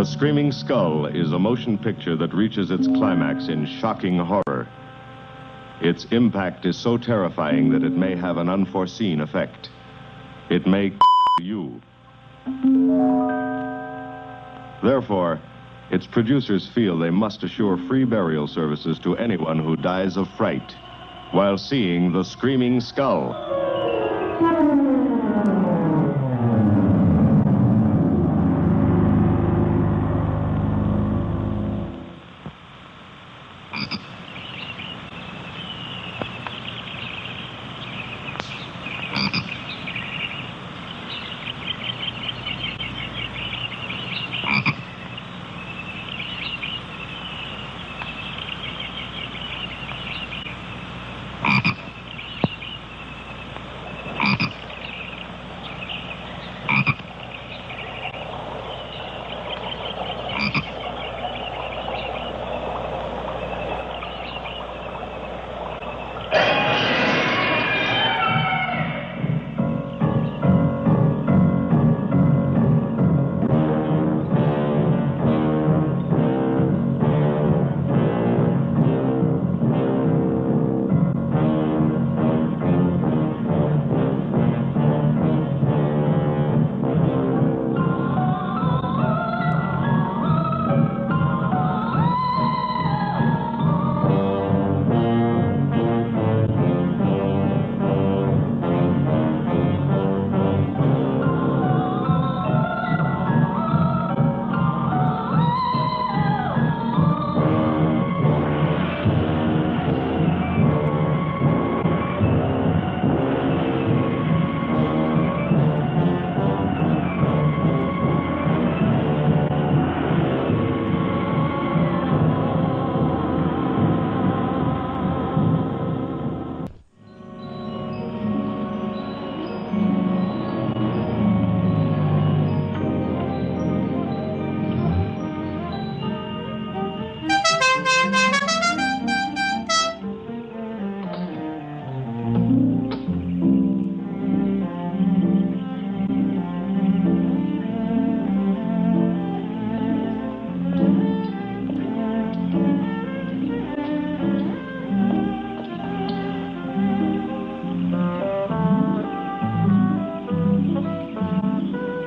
The Screaming Skull is a motion picture that reaches its climax in shocking horror. Its impact is so terrifying that it may have an unforeseen effect. It may you. Therefore, its producers feel they must assure free burial services to anyone who dies of fright while seeing The Screaming Skull.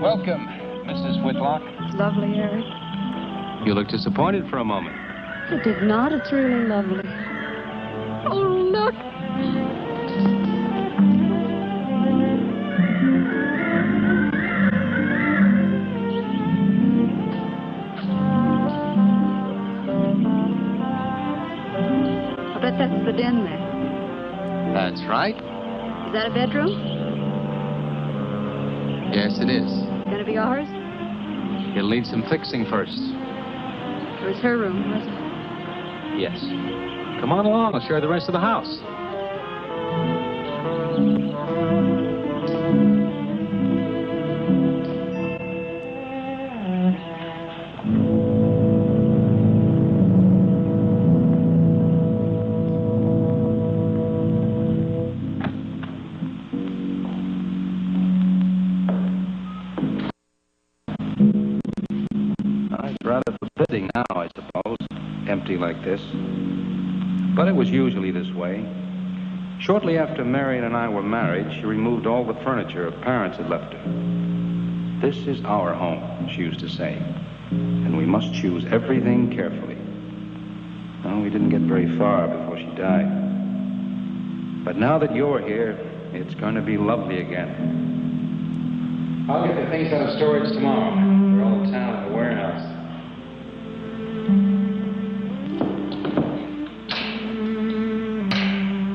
Welcome, Mrs. Whitlock. It's lovely, Harry. You look disappointed for a moment. I did not. It's really lovely. Oh, look. I bet that's the den there. That's right. Is that a bedroom? Yes, it is. Gonna be ours? It'll need some fixing first. It was her room, wasn't it? Yes. Come on along. I'll show you the rest of the house. Now, I suppose, empty like this. But it was usually this way. Shortly after Marion and I were married, she removed all the furniture her parents had left her. This is our home, she used to say, and we must choose everything carefully. Well, we didn't get very far before she died. But now that you're here, it's going to be lovely again. I'll get the things out of storage tomorrow. They're all down in the warehouse.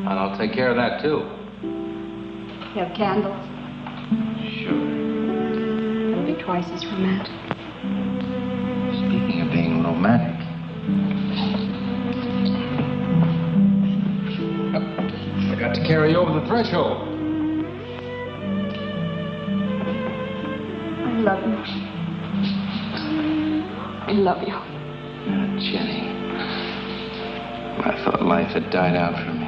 And I'll take care of that, too. You have candles? Sure. It'll be twice as romantic. Speaking of being romantic. I forgot to carry you over the threshold. I love you. I love you. Jenny. I thought life had died out for me.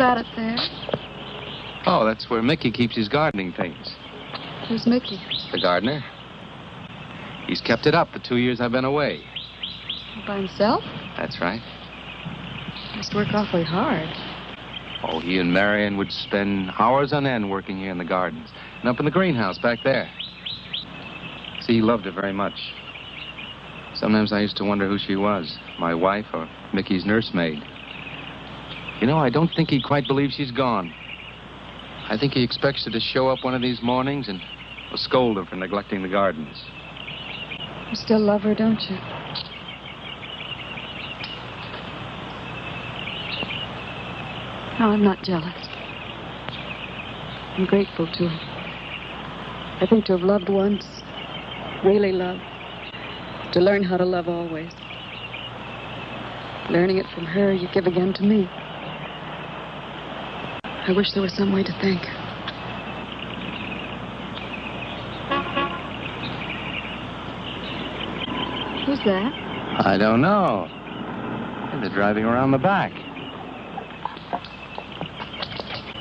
that it there? Oh, that's where Mickey keeps his gardening things. Who's Mickey? The gardener. He's kept it up the 2 years I've been away. By himself? That's right. Must work awfully hard. Oh, he and Marion would spend hours on end working here in the gardens and up in the greenhouse back there. See, he loved her very much. Sometimes I used to wonder who she was, my wife or Mickey's nursemaid. You know, I don't think he quite believes she's gone. I think he expects her to show up one of these mornings and will scold her for neglecting the gardens. You still love her, don't you? No, I'm not jealous. I'm grateful to her. I think to have loved once, really loved, to learn how to love always. Learning it from her, you give again to me. I wish there was some way to thank her. Who's that? I don't know. They're driving around the back.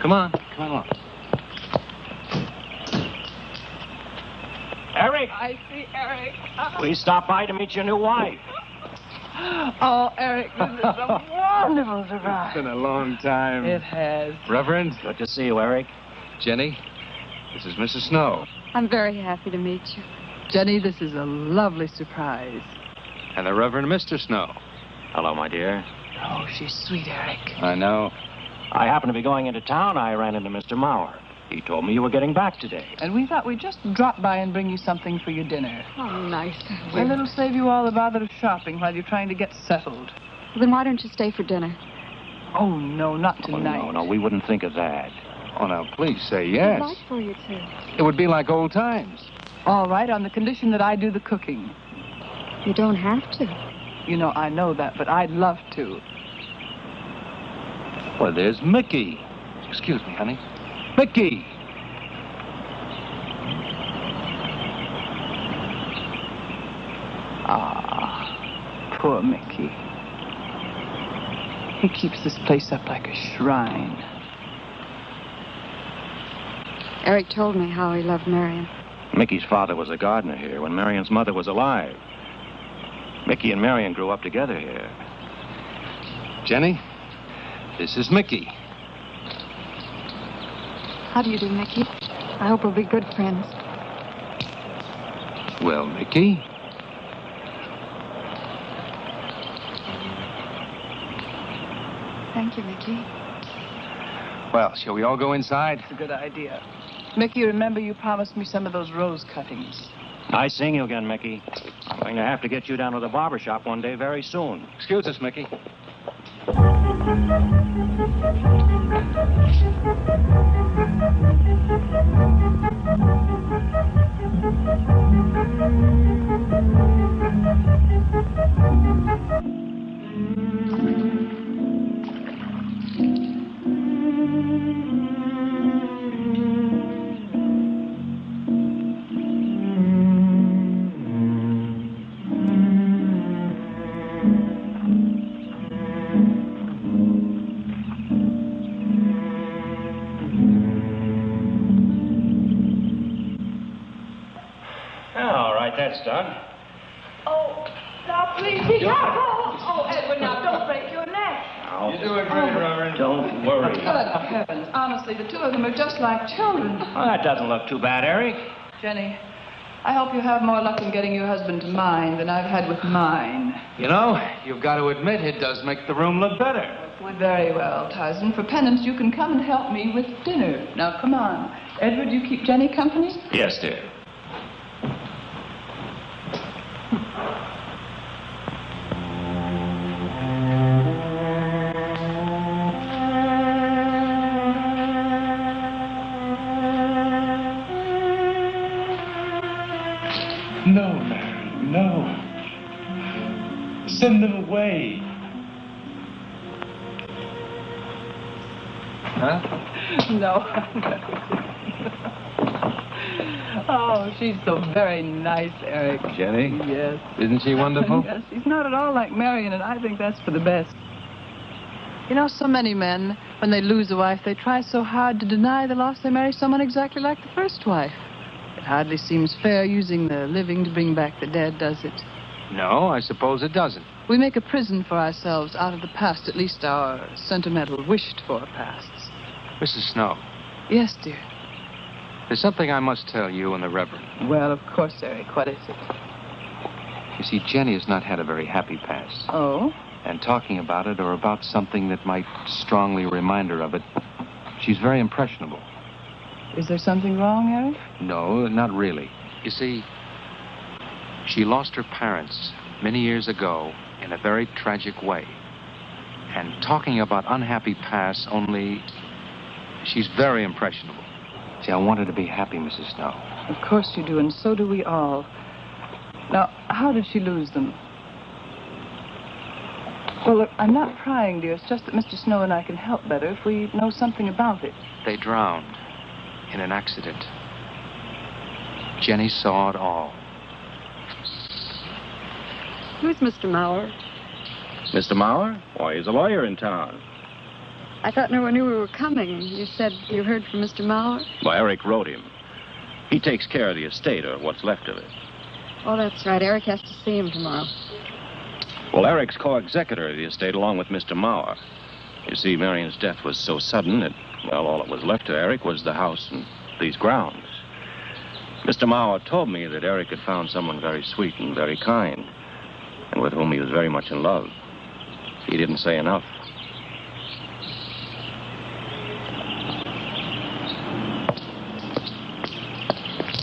Come on along. Eric, I see Eric. we stopped by to meet your new wife. Oh, Eric, this is a wonderful surprise. It's been a long time. It has. Reverend, Good to see you, Eric. Jenny, this is Mrs. Snow. I'm very happy to meet you. Jenny, this is a lovely surprise. And the Reverend Mr. Snow. Hello, my dear. Oh, she's sweet, Eric. I know. I happened to be going into town. I ran into Mr. Maurer. He told me you were getting back today. And we thought we'd just drop by and bring you something for your dinner. Oh, nice. And it'll save you all the bother of shopping while you're trying to get settled. Well, then why don't you stay for dinner? Oh, no, not Oh, tonight. no, we wouldn't think of that. Oh, now, please say yes. I'd like for you to. It would be like old times. All right, on the condition that I do the cooking. You don't have to. You know, I know that, but I'd love to. Well, there's Mickey. Excuse me, honey. Mickey! Ah, poor Mickey. He keeps this place up like a shrine. Eric told me how he loved Marion. Mickey's father was a gardener here when Marion's mother was alive. Mickey and Marion grew up together here. Jenny, this is Mickey. How do you do, Mickey? I hope we'll be good friends. Well, Mickey, Thank you, Mickey. well, shall we all go inside? It's a good idea. Mickey, remember you promised me some of those rose cuttings. Nice seeing you again, Mickey. I'm going to have to get you down to the barber shop one day very soon. Excuse us, Mickey. All right, that's done. Oh, now please be careful. Oh, Edward, now don't break your neck. You're doing great, Reverend. Don't worry. Good heavens. Honestly, the two of them are just like children. Well, that doesn't look too bad, Eric. Jenny, I hope you have more luck in getting your husband to mine than I've had with mine. You know, you've got to admit it does make the room look better. Very well, Tarzan. For penance, you can come and help me with dinner. Now, come on. Edward, you keep Jenny company? Yes, dear. No, Mary, no. Send them away. Huh? No. Oh, she's so very nice, Eric. Jenny? Yes. Isn't she wonderful? Yes, she's not at all like Marion, and I think that's for the best. You know, so many men, when they lose a wife, they try so hard to deny the loss they marry someone exactly like the first wife. It hardly seems fair using the living to bring back the dead, does it? No, I suppose it doesn't. We make a prison for ourselves out of the past, at least our sentimental, wished-for pasts. Mrs. Snow, Yes, dear. there's something I must tell you and the Reverend. Well, of course, Eric. What is it? You see, Jenny has not had a very happy past. Oh? And talking about it or about something that might strongly remind her of it, she's very impressionable. Is there something wrong, Eric? No, not really. You see, she lost her parents many years ago in a very tragic way. And talking about unhappy pasts only, she's very impressionable. See, I want her to be happy, Mrs. Snow. Of course you do, and so do we all. Now, how did she lose them? Well, look, I'm not prying, dear. It's just that Mr. Snow and I can help better if we know something about it. They drowned in an accident. Jenny saw it all. Who's Mr. Mauer? Mr. Mauer? Why, he's a lawyer in town. I thought no one knew we were coming. You said you heard from Mr. Mauer? Well, Eric wrote him. He takes care of the estate, or what's left of it. Oh, that's right. Eric has to see him tomorrow. Well, Eric's co-executor of the estate along with Mr. Mauer. You see, Marion's death was so sudden that, well, all that was left to Eric was the house and these grounds. Mr. Mauer told me that Eric had found someone very sweet and very kind, and with whom he was very much in love. He didn't say enough.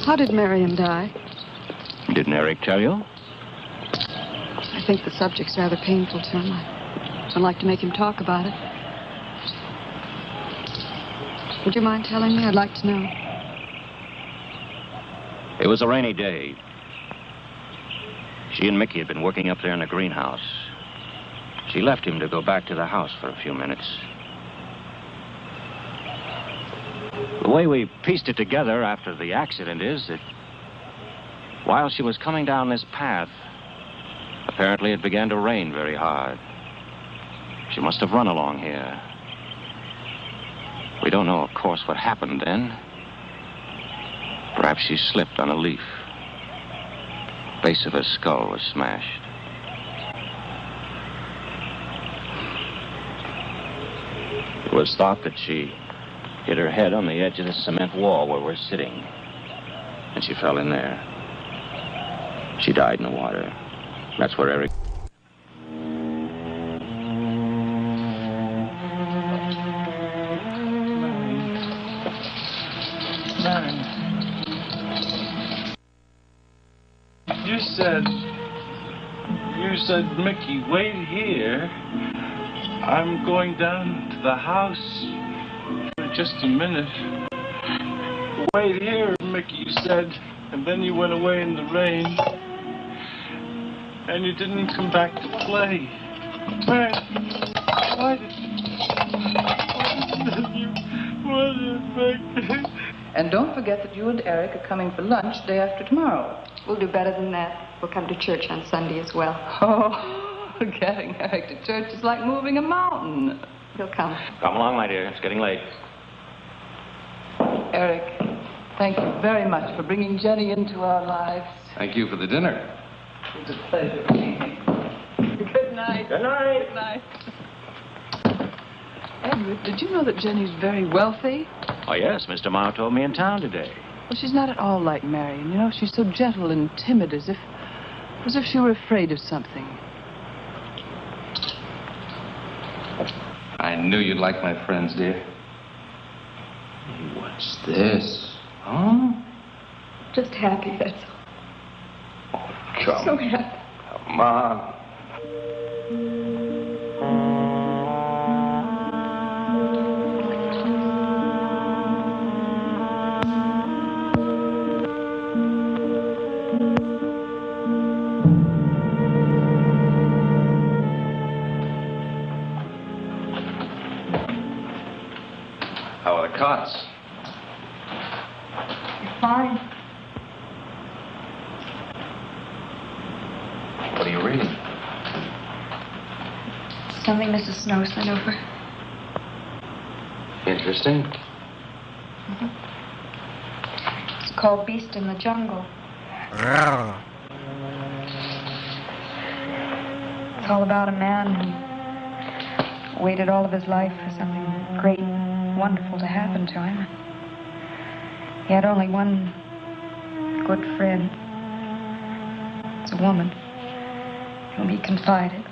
How did Marion die? Didn't Eric tell you? I think the subject's rather painful to him. I don't like to make him talk about it. Would you mind telling me? I'd like to know. It was a rainy day. She and Mickey had been working up there in the greenhouse. She left him to go back to the house for a few minutes. The way we pieced it together after the accident is that while she was coming down this path, apparently it began to rain very hard. She must have run along here. We don't know, of course, what happened then. Perhaps she slipped on a leaf. Base of her skull was smashed. It was thought that she hit her head on the edge of the cement wall where we're sitting. And she fell in there. She died in the water. That's where Eric... You said, Mickey, wait here. I'm going down to the house for just a minute. Wait here, Mickey, you said, and then you went away in the rain. And you didn't come back to play. Why did you... And don't forget that you and Eric are coming for lunch day after tomorrow. We'll do better than that. We'll come to church on Sunday as well. Oh, getting Eric to church is like moving a mountain. He'll come. Come along, my dear. It's getting late. Eric, thank you very much for bringing Jenny into our lives. Thank you for the dinner. It was a pleasure. Good night. Good night. Good night. Edward, did you know that Jenny's very wealthy? Oh, yes. Mr. Mauer told me in town today. Well, she's not at all like Marion. You know, she's so gentle and timid, as if she were afraid of something. I knew you'd like my friends, dear. What's this? Huh? Just happy, that's all. Oh, come. So happy. Come on. How are the cots? Fine. What are you reading? Something Mrs. Snow sent over. Interesting. It's called Beast in the Jungle. It's all about a man who waited all of his life for something great and wonderful to happen to him. He had only one good friend. It's a woman whom he confided.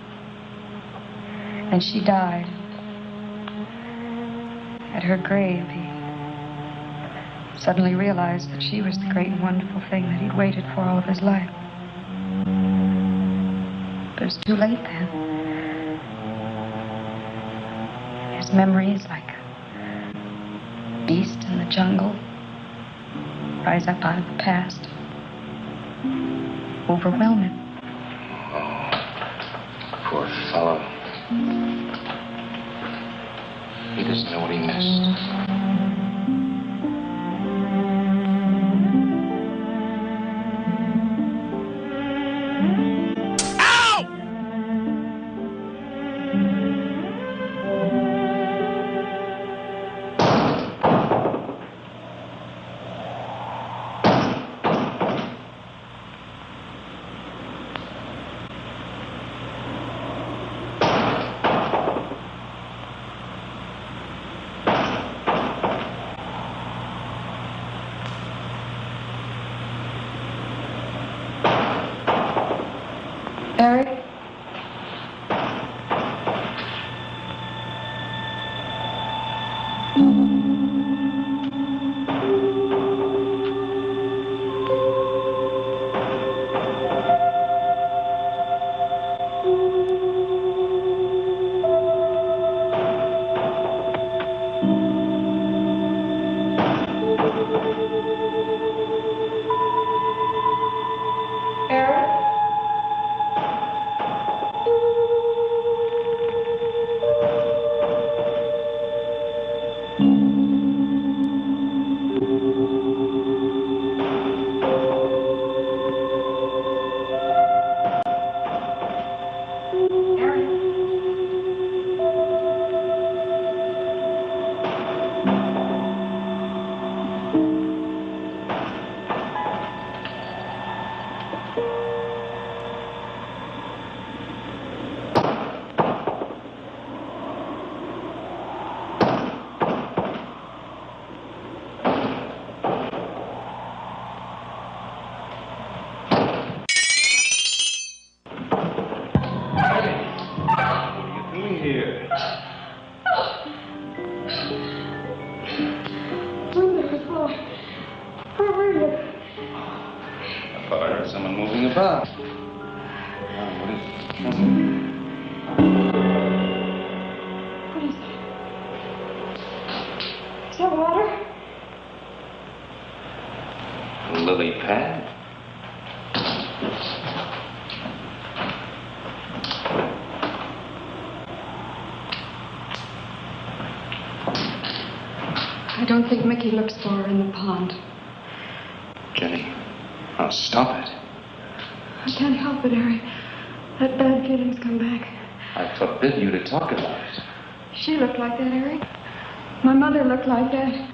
And she died. At her grave, he suddenly realized that she was the great and wonderful thing that he'd waited for all of his life. But it was too late then. His memories, like a beast in the jungle, rise up out of the past, overwhelm him. Oh, poor fellow. He doesn't know what he missed. Eric? Lily pad? I don't think Mickey looks for her in the pond. Jenny, oh, stop it. I can't help it, Harry. That bad feeling's come back. I forbid you to talk about it. She looked like that, Harry. My mother looked like that.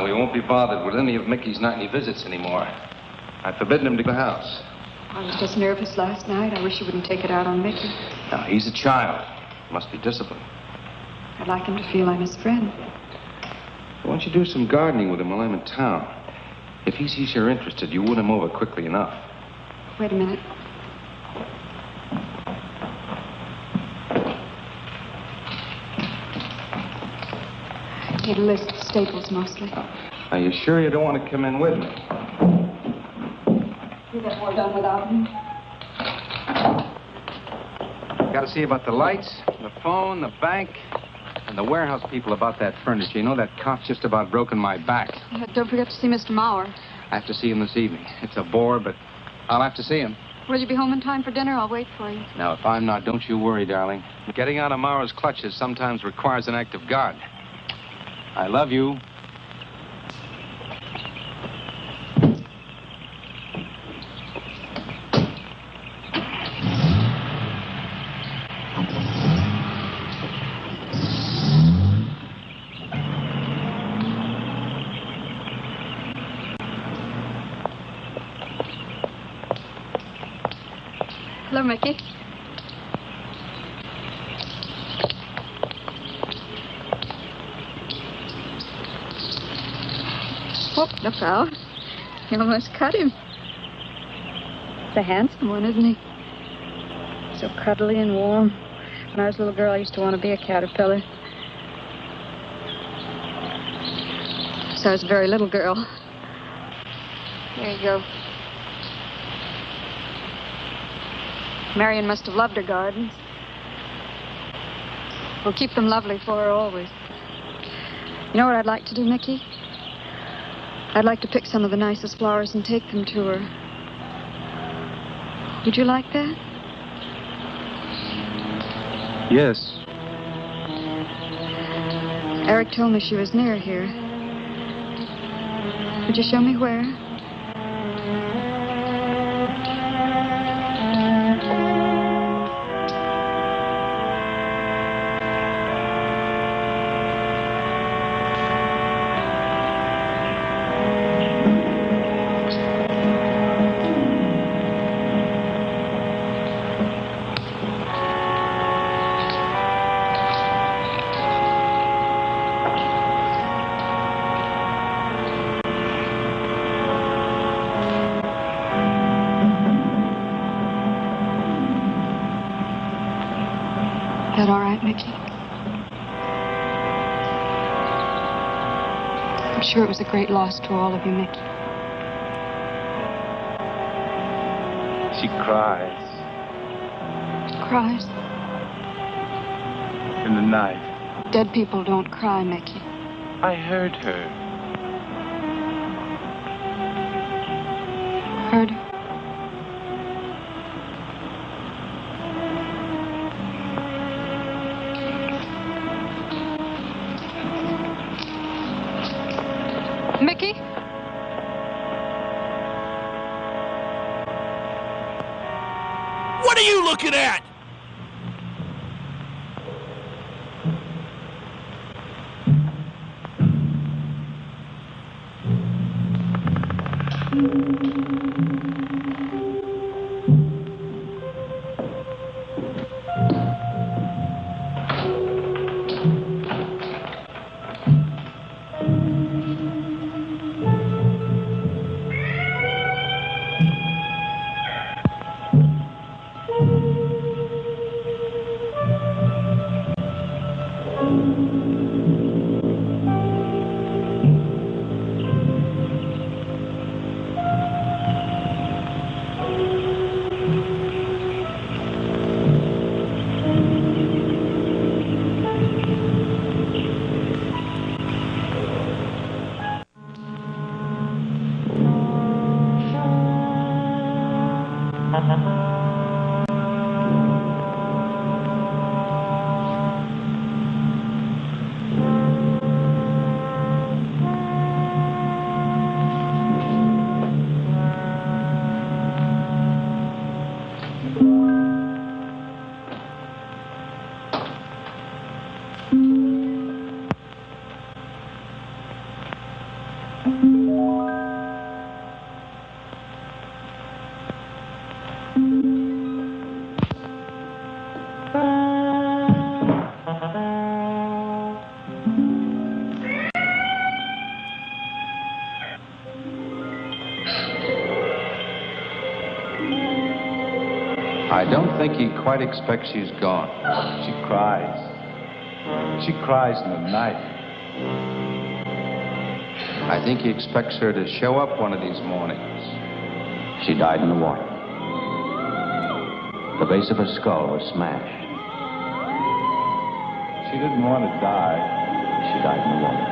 We won't be bothered with any of Mickey's nightly visits anymore. I've forbidden him to the house. I was just nervous last night. I wish you wouldn't take it out on Mickey. Now, he's a child. Must be disciplined. I'd like him to feel I'm his friend. Why don't you do some gardening with him while I'm in town? If he sees you're interested, you win him over quickly enough. Wait a minute. I need a list of staples mostly. Are you sure you don't want to come in with me? You get more done without me. Got to see about the lights, the phone, the bank, and the warehouse people about that furniture. You know, that cop's just about broken my back. Yeah, don't forget to see Mr. Mauer. I have to see him this evening. It's a bore, but I'll have to see him. Will you be home in time for dinner? I'll wait for you. Now, if I'm not, don't you worry, darling. Getting out of Mara's clutches sometimes requires an act of God. I love you. Hello, Mickey. Oh, look out. You almost cut him. He's a handsome one, isn't he? So cuddly and warm. When I was a little girl, I used to want to be a caterpillar. So I was a very little girl. There you go. Marion must have loved her gardens. We'll keep them lovely for her always. You know what I'd like to do, Mickey? I'd like to pick some of the nicest flowers and take them to her. Would you like that? Yes. Eric told me she was near here. Would you show me where? Is that all right, Mickey? I'm sure it was a great loss to all of you, Mickey. She cries Cries? in the night. Dead people don't cry, Mickey. I heard her. Heard her? Mickey? What are you looking at? I don't think he quite expects she's gone. She cries. She cries in the night. I think he expects her to show up one of these mornings. She died in the water. The base of her skull was smashed. She didn't want to die. She died in the water.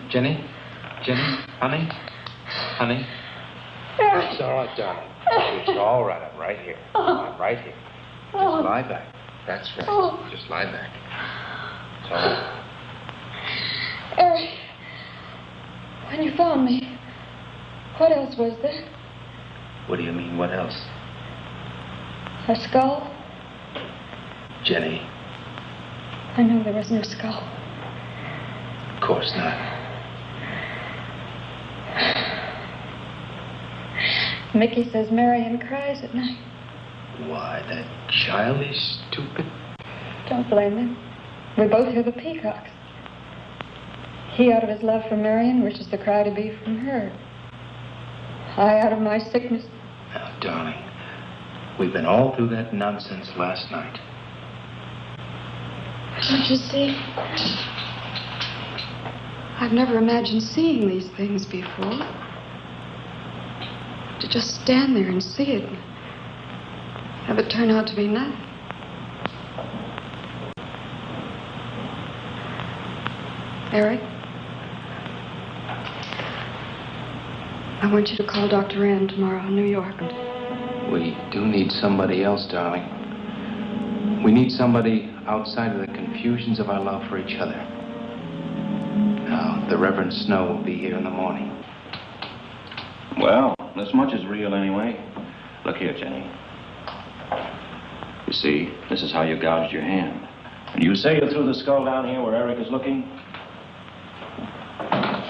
Jenny? Jenny? Honey? Honey? It's all right, darling. It's all right. I'm right here. I'm right here. Just lie back. That's right. Just lie back. It's all right. Eric, when you found me, what else was there? What do you mean, what else? A skull? Jenny, I know there was no skull. of course not. Mickey says Marion cries at night. Why, that child is stupid. Don't blame him. We both hear the peacocks. He, out of his love for Marion, wishes the cry to be from her. I, out of my sickness. Now, darling, we've been all through that nonsense last night. Don't you see? I've never imagined seeing these things before. To just stand there and see it, and have it turn out to be nothing. Eric, I want you to call Dr. Rand tomorrow in New York. We do need somebody else, darling. We need somebody outside of the confusions of our love for each other. Now, the Reverend Snow will be here in the morning. Well, this much is real anyway. Look here, Jenny. You see, this is how you gouged your hand. And you say you threw the skull down here where Eric is looking?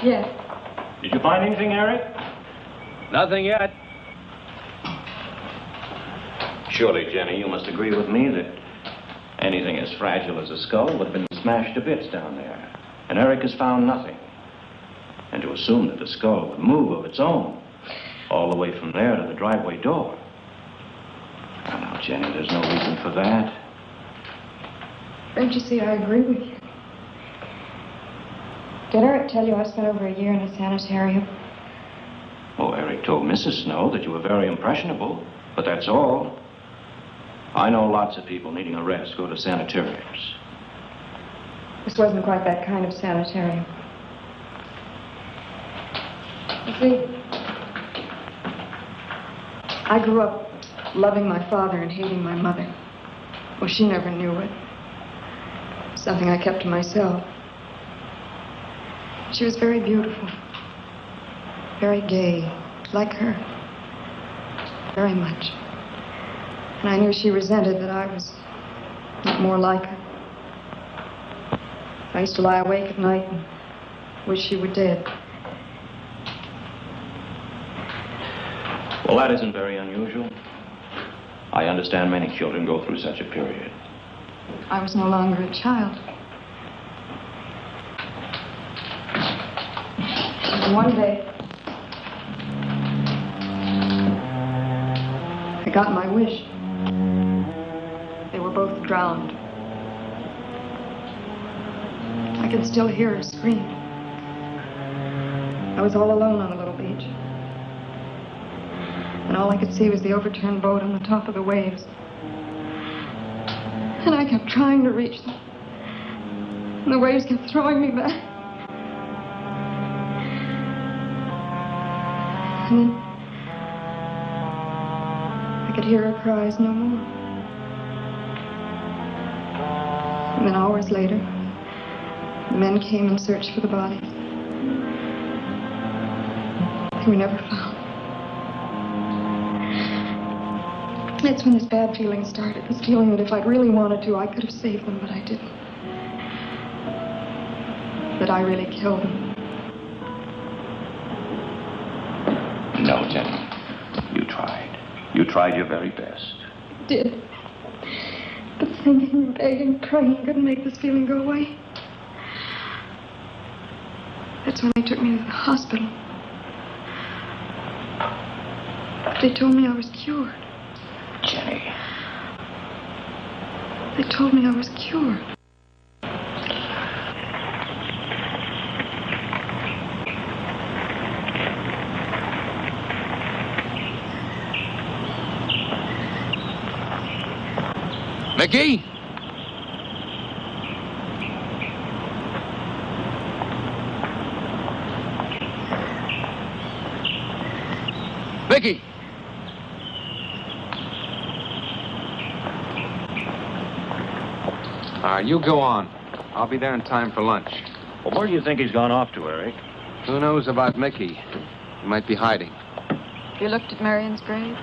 Yes. Did you find anything, Eric? Nothing yet. Surely, Jenny, you must agree with me that anything as fragile as a skull would have been smashed to bits down there. And Eric has found nothing. And to assume that the skull would move of its own all the way from there to the driveway door. Now, Jenny, there's no reason for that. Don't you see, I agree with you. Did Eric tell you I spent over a year in a sanitarium? Oh, Eric told Mrs. Snow that you were very impressionable, but that's all. I know lots of people needing a rest go to sanitariums. This wasn't quite that kind of sanitarium. You see, I grew up loving my father and hating my mother. Well, she never knew it. Something I kept to myself. She was very beautiful. Very gay, like her. Very much. And I knew she resented that I was not more like her. I used to lie awake at night and wish she were dead. Well, that isn't very unusual. I understand many children go through such a period. I was no longer a child. And one day, I got my wish. They were both drowned. I could still hear her scream. I was all alone on the little beach. And all I could see was the overturned boat on the top of the waves. And I kept trying to reach them. And the waves kept throwing me back. And then I could hear her cries no more. And then hours later, the men came and searched for the bodies. They were never found. That's when this bad feeling started. This feeling that if I'd really wanted to, I could have saved them, but I didn't. That I really killed them. No, Jenny. You tried. You tried your very best. I did. But thinking, begging, praying couldn't make this feeling go away. That's when they took me to the hospital. They told me I was cured. Jenny. They told me I was cured. Mickey? Mickey! All right, you go on. I'll be there in time for lunch. Well, where do you think he's gone off to, Eric? Who knows about Mickey? He might be hiding. You looked at Marion's grave?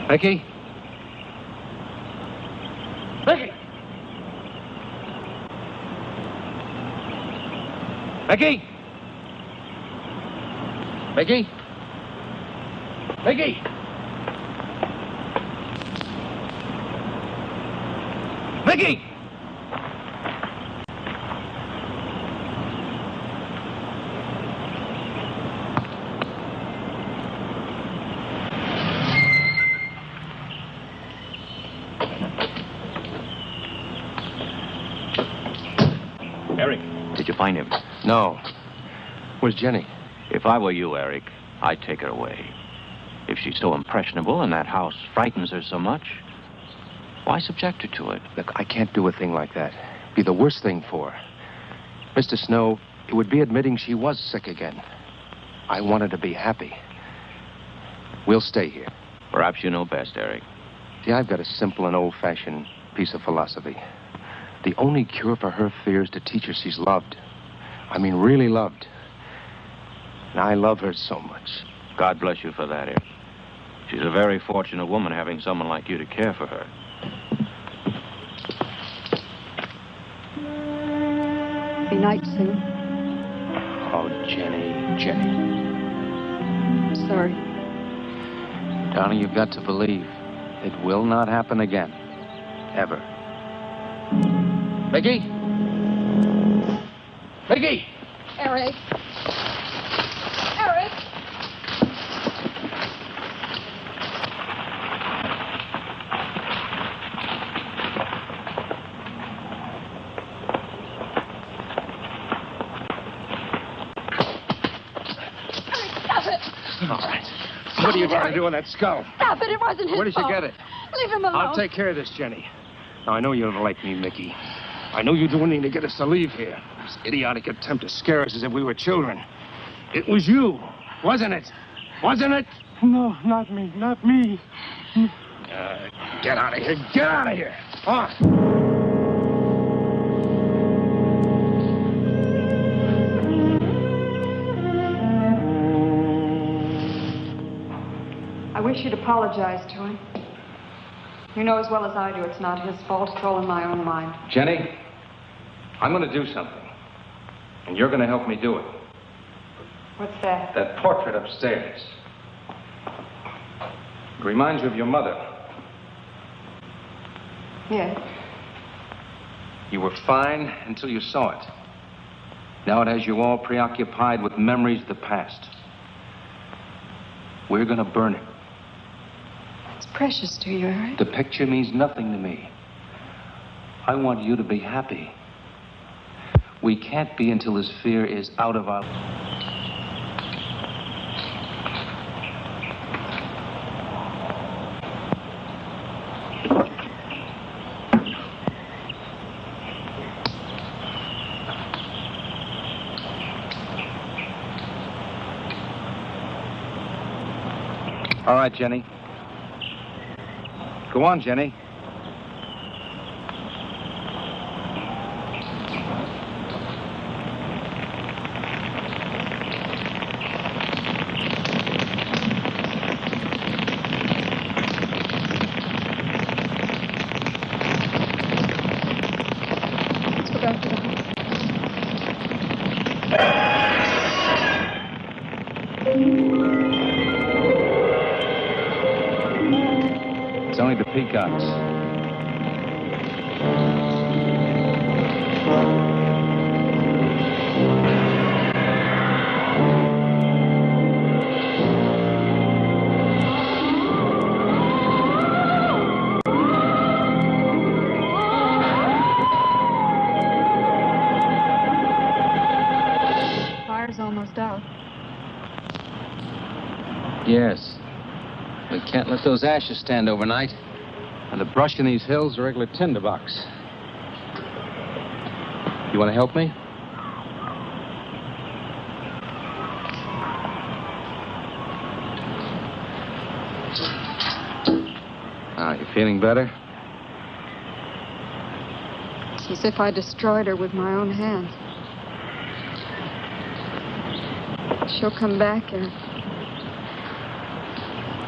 Mickey? Mickey! Mickey! Mickey? Mickey! Mickey! Eric, did you find him? No. Where's Jenny? If I were you, Eric, I'd take her away. If she's so impressionable and that house frightens her so much, why subject her to it? Look, I can't do a thing like that. It'd be the worst thing for her. Mr. Snow, it would be admitting she was sick again. I want her to be happy. We'll stay here. Perhaps you know best, Eric. See, I've got a simple and old-fashioned piece of philosophy. The only cure for her fear is to teach her she's loved. I mean, really loved. And I love her so much. God bless you for that, Eric. She's a very fortunate woman having someone like you to care for her. Be night soon. Oh, Jenny. I'm sorry. Darling, you've got to believe it will not happen again. Ever. Mickey? Mickey! Eric. Eric! Stop it! All right. What are you trying to do with that skull? Stop it! It wasn't his Where did you fault. get it? Leave him alone. I'll take care of this, Jenny. Now, I know you don't like me, Mickey. I know you do anything to get us to leave here. This idiotic attempt to scare us as if we were children. It was you, wasn't it? Wasn't it? No, not me. Not me. Get out of here. Get out of here. On. I wish you'd apologize to him. You know as well as I do it's not his fault. It's all in my own mind. Jenny, I'm going to do something. And you're going to help me do it. What's that? That portrait upstairs. It reminds you of your mother. Yes. You were fine until you saw it. Now it has you all preoccupied with memories of the past. We're going to burn it. It's precious to you, Eric. The picture means nothing to me. I want you to be happy. We can't be until this fear is out of our... All right, Jenny. Go on, Jenny. Let's go back to the house. only the peacocks. Fire's almost out. Yes. We can't let those ashes stand overnight. And the brush in these hills are regular tinderbox. You want to help me? You feeling better? It's as if I destroyed her with my own hands. She'll come back, Eric.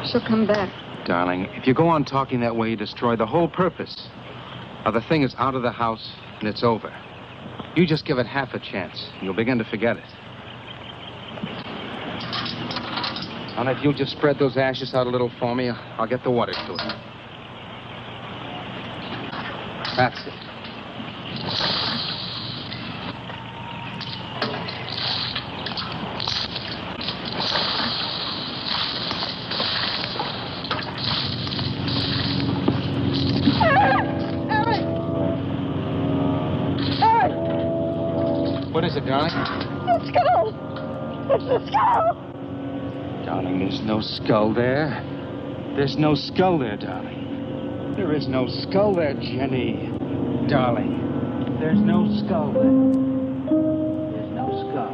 She'll come back. Darling, if you go on talking that way, you destroy the whole purpose. Now, the thing is out of the house, and it's over. You just give it half a chance, and you'll begin to forget it. And if you'll just spread those ashes out a little for me, I'll get the water to it. That's it. What is it, darling? The skull! It's the skull! Darling, there's no skull there. There's no skull there, darling. There is no skull there, Jenny. Darling, there's no skull there. There's no skull.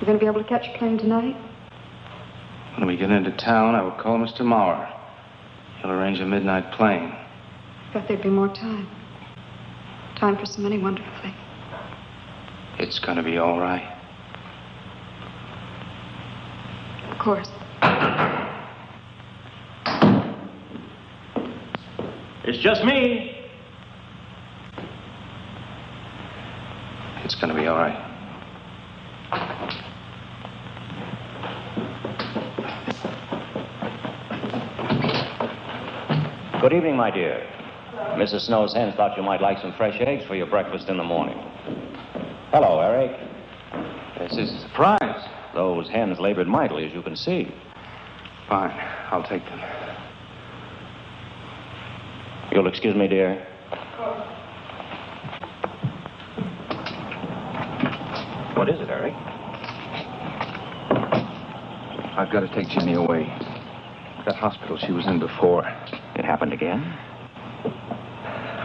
You going to be able to catch a plane tonight? When we get into town, I will call Mr. Maurer. He'll arrange a midnight plane. Thought there'd be more time. Time for so many wonderful things. It's gonna be all right. Of course. It's just me. It's gonna be all right. Good evening, my dear. Mrs. Snow's hens thought you might like some fresh eggs for your breakfast in the morning. Hello, Eric. This is a surprise. Those hens labored mightily, as you can see. Fine. I'll take them. You'll excuse me, dear? What is it, Eric? I've got to take Jenny away. That hospital she was in before. It happened again?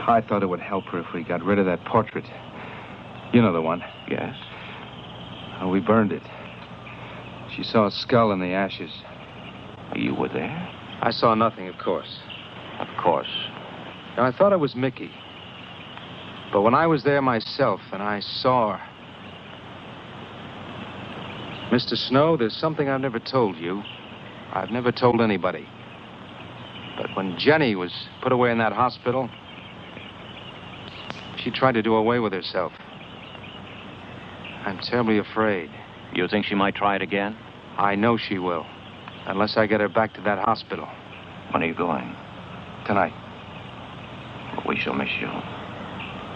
I thought it would help her if we got rid of that portrait. You know the one. Yes. We burned it. She saw a skull in the ashes. You were there? I saw nothing, of course. Of course. Now, I thought it was Mickey. But when I was there myself and I saw her... Mr. Snow, there's something I've never told you. I've never told anybody. But when Jenny was put away in that hospital, she tried to do away with herself. I'm terribly afraid. You think she might try it again? I know she will. Unless I get her back to that hospital. When are you going? Tonight. We shall miss you.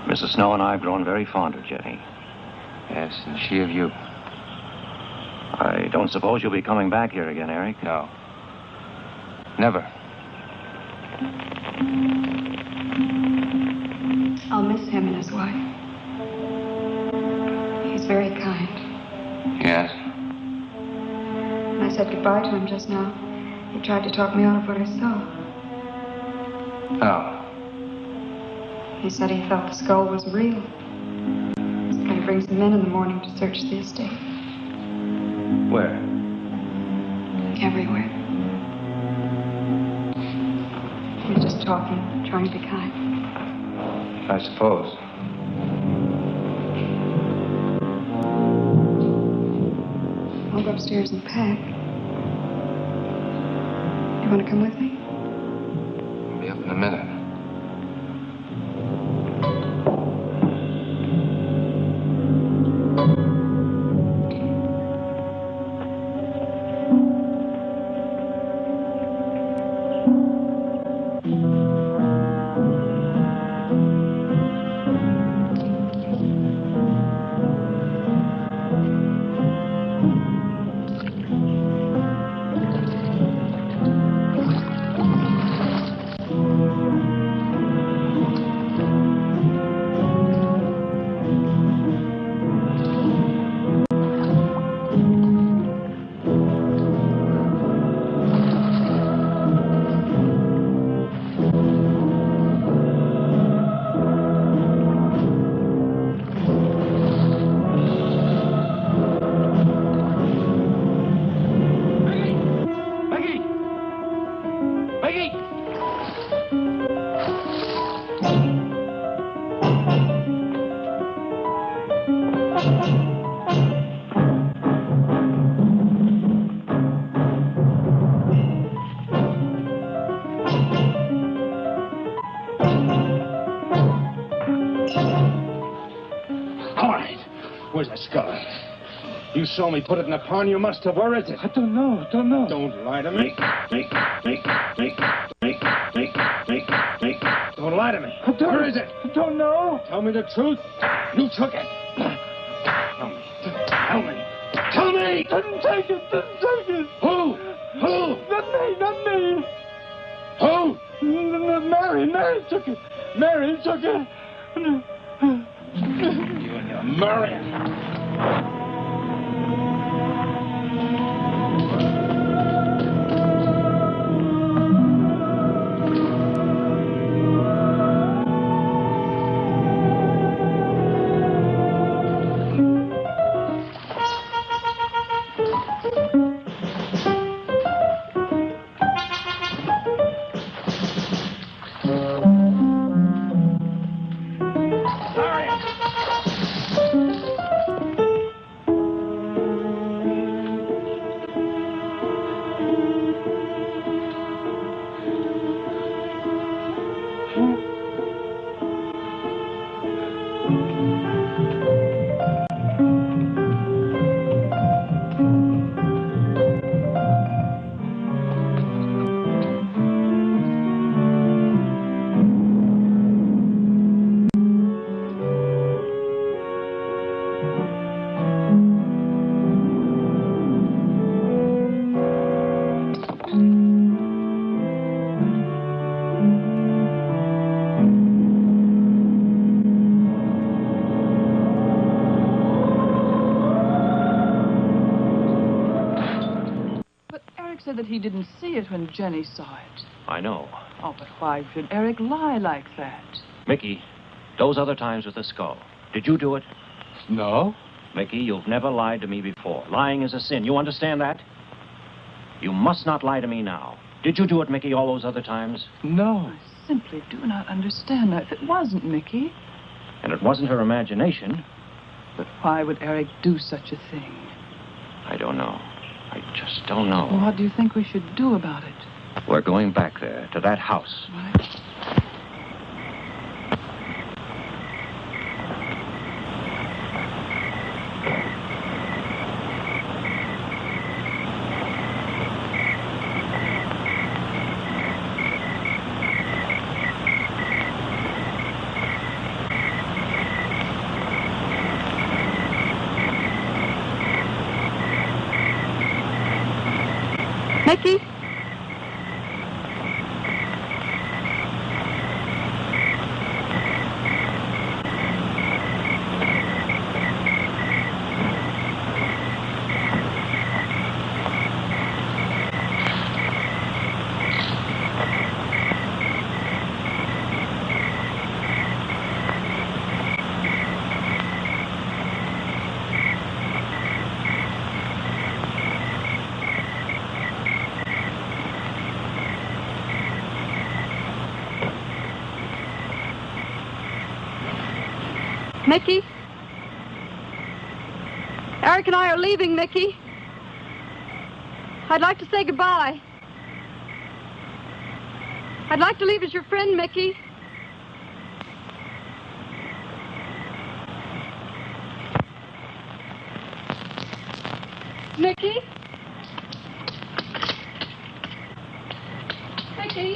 Mrs. Snow and I have grown very fond of Jenny. Yes, and she of you. I don't suppose you'll be coming back here again, Eric? No. Never. I'll miss him and his wife. He's very kind. Yes? When I said goodbye to him just now, he tried to talk me out of what I saw. Oh. He said he felt the skull was real. He's going to bring some men in the morning to search the estate. Where? Everywhere. He was just talking, trying to be kind. I suppose. I'll go upstairs and pack. You want to come with me? I'll be up in a minute. Where's the skull? You saw me put it in the pond. You must have. Where is it? I don't know. Don't lie to me. Don't lie to me. Where is it? I don't know. Tell me the truth. You took it. Tell me. Tell me. Didn't take it. Who? Not me. Who? Mary took it. Mary took it. You and your Marion. That he didn't see it when Jenny saw it. I know. Oh, but why should Eric lie like that? Mickey, those other times with the skull, did you do it? No. Mickey, you've never lied to me before. Lying is a sin. You understand that? You must not lie to me now. Did you do it, Mickey, all those other times? No. I simply do not understand that. It wasn't Mickey. And it wasn't her imagination. But why would Eric do such a thing? I don't know. I just don't know. Well, what do you think we should do about it? We're going back there, to that house. What? Mickey? Mickey? Eric and I are leaving, Mickey. I'd like to say goodbye. I'd like to leave as your friend, Mickey. Mickey? Mickey?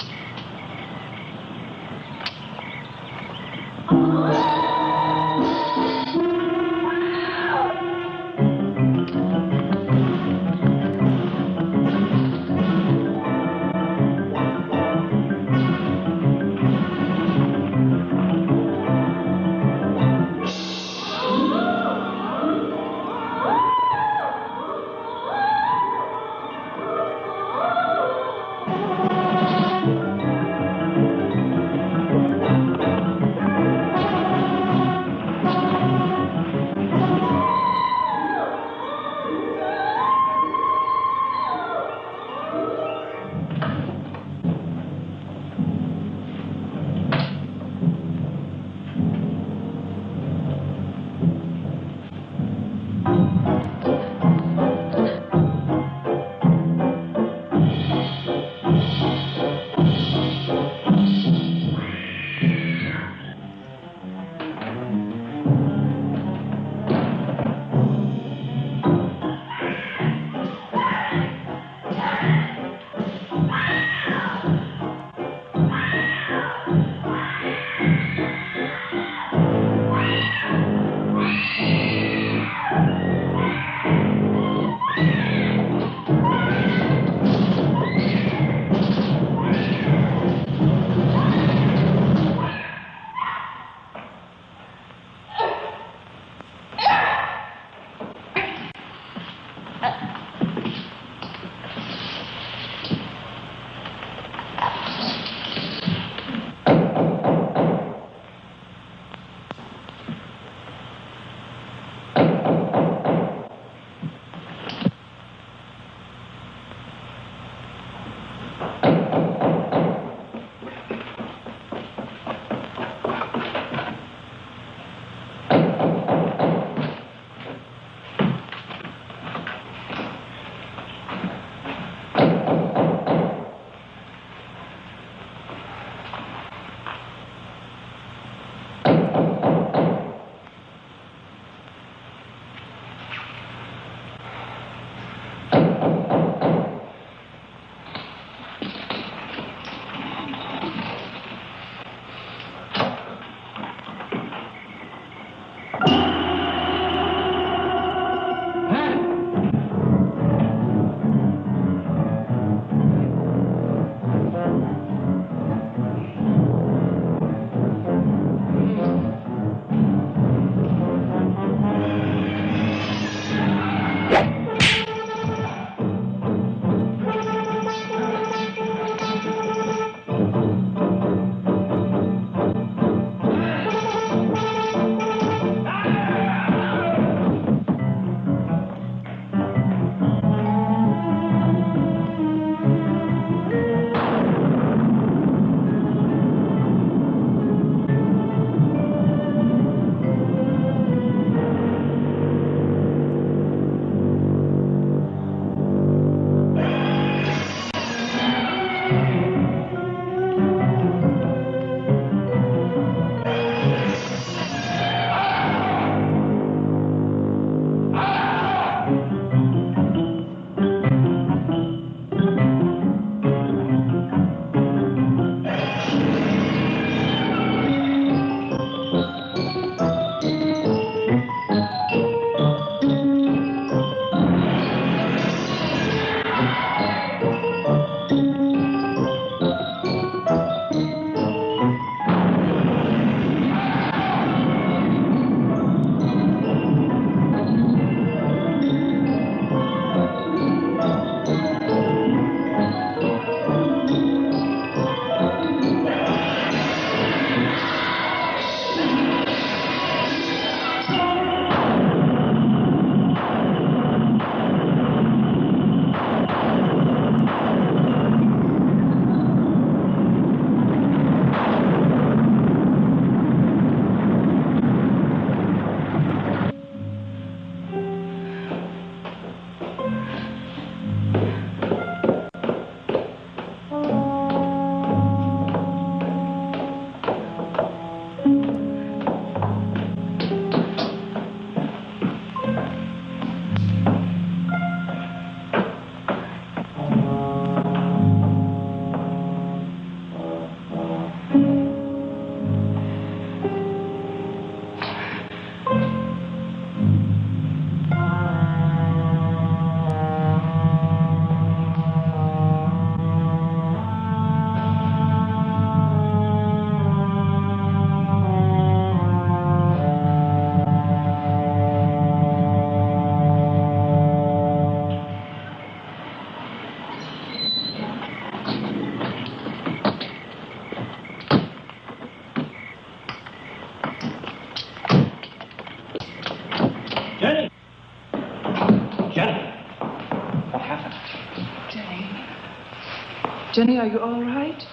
Jenny, are you all right?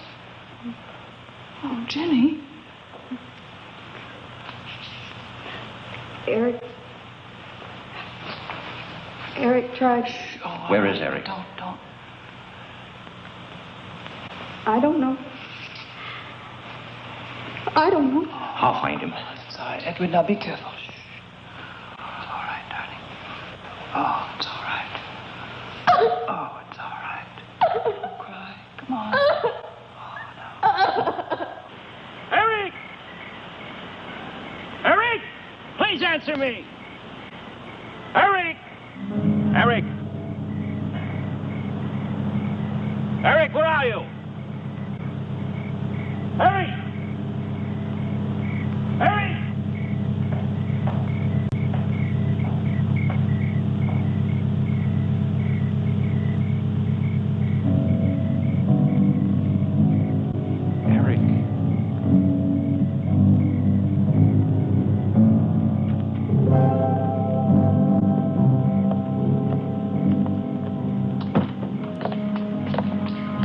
Oh, Jenny. Eric tried. Oh, Where is Eric? Don't. I don't know. I don't know. I'll find him. It's all right. Edward, now be careful. Shh. It's all right, darling. Oh, it's all right. Oh, it's all right. Don't cry. Come on. Oh, no. Eric! Eric! Please answer me! Eric! Eric! Eric, where are you? Eric! Eric! Eric.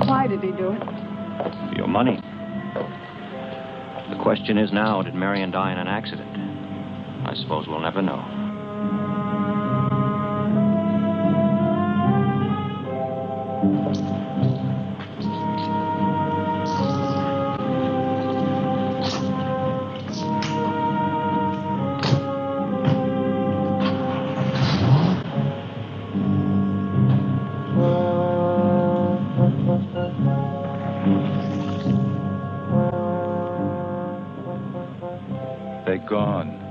Why did he do it? Your money. The question is now, did Marion die in an accident? I suppose we'll never know. They're gone.